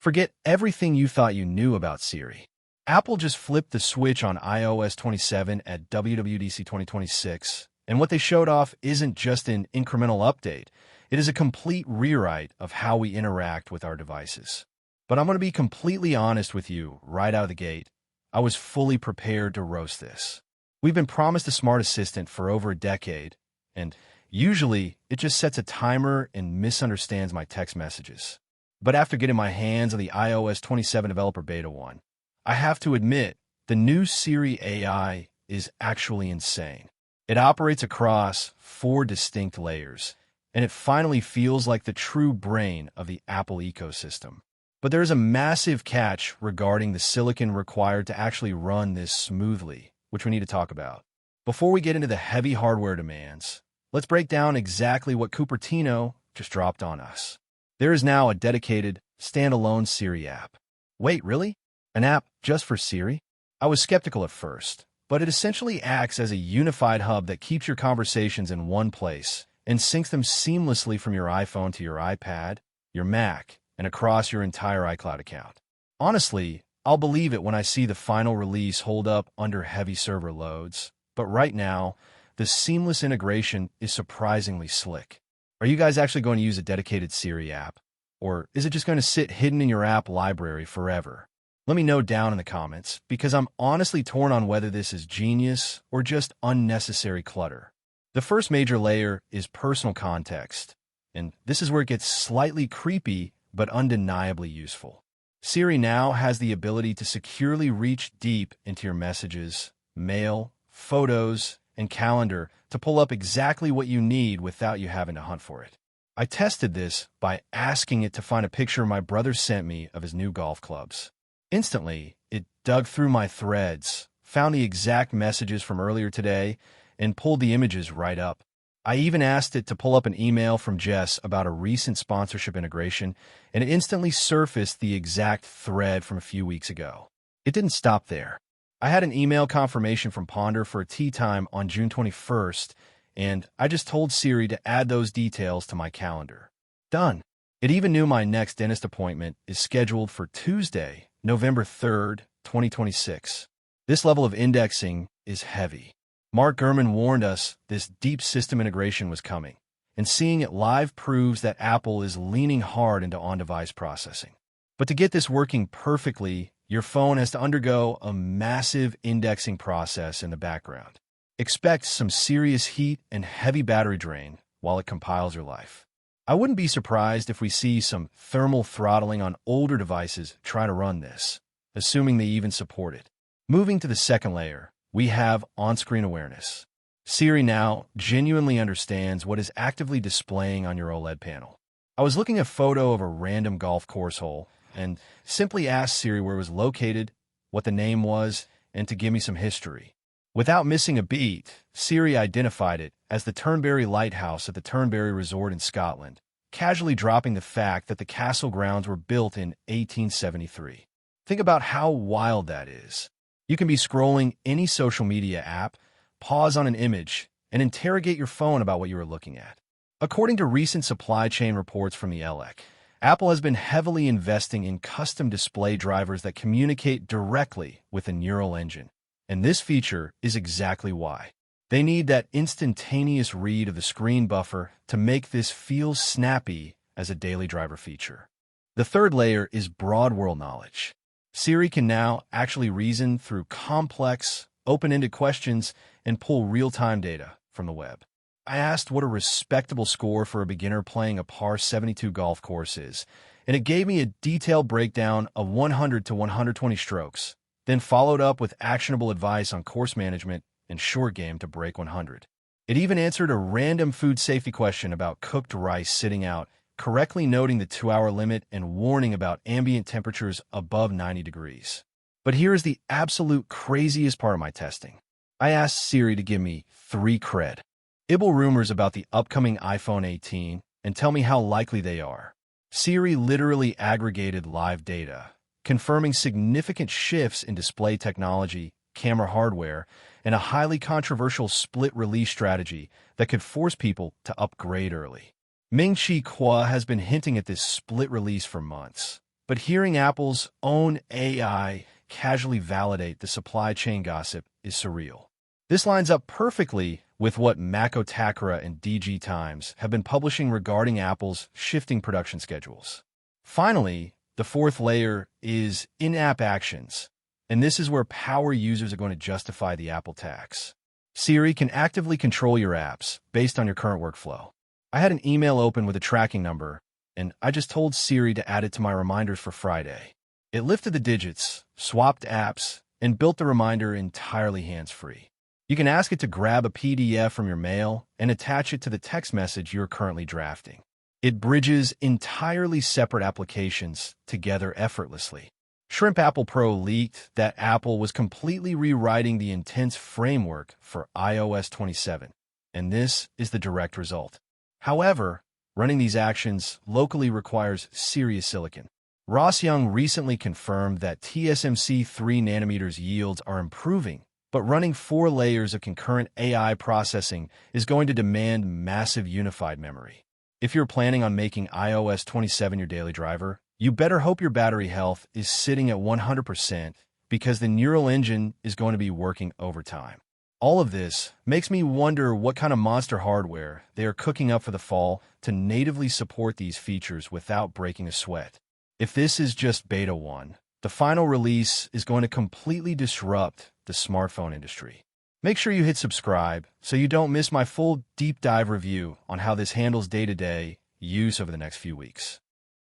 Forget everything you thought you knew about Siri. Apple just flipped the switch on iOS 27 at WWDC 2026, and what they showed off isn't just an incremental update. It is a complete rewrite of how we interact with our devices. But I'm going to be completely honest with you right out of the gate. I was fully prepared to roast this. We've been promised a smart assistant for over a decade, and usually it just sets a timer and misunderstands my text messages. But after getting my hands on the iOS 27 Developer Beta 1, I have to admit, the new Siri AI is actually insane. It operates across 4 distinct layers, and it finally feels like the true brain of the Apple ecosystem. But there is a massive catch regarding the silicon required to actually run this smoothly, which we need to talk about. Before we get into the heavy hardware demands, let's break down exactly what Cupertino just dropped on us. There is now a dedicated, standalone Siri app. Wait, really? An app just for Siri? I was skeptical at first, but it essentially acts as a unified hub that keeps your conversations in one place and syncs them seamlessly from your iPhone to your iPad, your Mac, and across your entire iCloud account. Honestly, I'll believe it when I see the final release hold up under heavy server loads, but right now, the seamless integration is surprisingly slick. Are you guys actually going to use a dedicated Siri app? Or is it just going to sit hidden in your app library forever? Let me know down in the comments, because I'm honestly torn on whether this is genius or just unnecessary clutter. The first major layer is personal context, and this is where it gets slightly creepy but undeniably useful. Siri now has the ability to securely reach deep into your messages, mail, photos, and calendar to pull up exactly what you need without you having to hunt for it. I tested this by asking it to find a picture my brother sent me of his new golf clubs. Instantly, it dug through my threads, found the exact messages from earlier today, and pulled the images right up. I even asked it to pull up an email from Jess about a recent sponsorship integration, and it instantly surfaced the exact thread from a few weeks ago. It didn't stop there. I had an email confirmation from Ponder for a tea time on June 21st, and I just told Siri to add those details to my calendar. Done. It even knew my next dentist appointment is scheduled for Tuesday, November 3rd, 2026. This level of indexing is heavy. Mark Gurman warned us this deep system integration was coming, and seeing it live proves that Apple is leaning hard into on-device processing. But to get this working perfectly, your phone has to undergo a massive indexing process in the background. Expect some serious heat and heavy battery drain while it compiles your life. I wouldn't be surprised if we see some thermal throttling on older devices try to run this, assuming they even support it. Moving to the second layer, we have on-screen awareness. Siri now genuinely understands what is actively displaying on your OLED panel. I was looking at a photo of a random golf course hole and simply asked Siri where it was located, what the name was, and to give me some history. Without missing a beat, Siri identified it as the Turnberry Lighthouse at the Turnberry Resort in Scotland, casually dropping the fact that the castle grounds were built in 1873. Think about how wild that is. You can be scrolling any social media app, pause on an image, and interrogate your phone about what you were looking at. According to recent supply chain reports from the ELEC, Apple has been heavily investing in custom display drivers that communicate directly with a neural engine. And this feature is exactly why. They need that instantaneous read of the screen buffer to make this feel snappy as a daily driver feature. The third layer is broad world knowledge. Siri can now actually reason through complex, open-ended questions and pull real-time data from the web. I asked what a respectable score for a beginner playing a par 72 golf course is, and it gave me a detailed breakdown of 100 to 120 strokes, then followed up with actionable advice on course management and short game to break 100. It even answered a random food safety question about cooked rice sitting out, correctly noting the 2-hour limit and warning about ambient temperatures above 90 degrees. But here's the absolute craziest part of my testing. I asked Siri to give me 3 cred. Ibble rumors about the upcoming iPhone 18 and tell me how likely they are. Siri literally aggregated live data, confirming significant shifts in display technology, camera hardware, and a highly controversial split-release strategy that could force people to upgrade early. Ming-Chi Kuo has been hinting at this split release for months, But hearing Apple's own AI casually validate the supply chain gossip is surreal. This lines up perfectly with what Makotakara and DG Times have been publishing regarding Apple's shifting production schedules. Finally, the fourth layer is in-app actions, and this is where power users are going to justify the Apple tax. Siri can actively control your apps based on your current workflow. I had an email open with a tracking number, and I just told Siri to add it to my reminders for Friday. It lifted the digits, swapped apps, and built the reminder entirely hands-free. You can ask it to grab a PDF from your mail and attach it to the text message you're currently drafting. It bridges entirely separate applications together effortlessly. Shrimp Apple Pro leaked that Apple was completely rewriting the intense framework for iOS 27, and this is the direct result. However, running these actions locally requires serious silicon. Ross Young recently confirmed that TSMC 3nm yields are improving, but running 4 layers of concurrent AI processing is going to demand massive unified memory. If you're planning on making iOS 27 your daily driver, you better hope your battery health is sitting at 100% because the neural engine is going to be working overtime. All of this makes me wonder what kind of monster hardware they are cooking up for the fall to natively support these features without breaking a sweat. If this is just Beta 1, the final release is going to completely disrupt the smartphone industry. Make sure you hit subscribe so you don't miss my full deep dive review on how this handles day-to-day use over the next few weeks.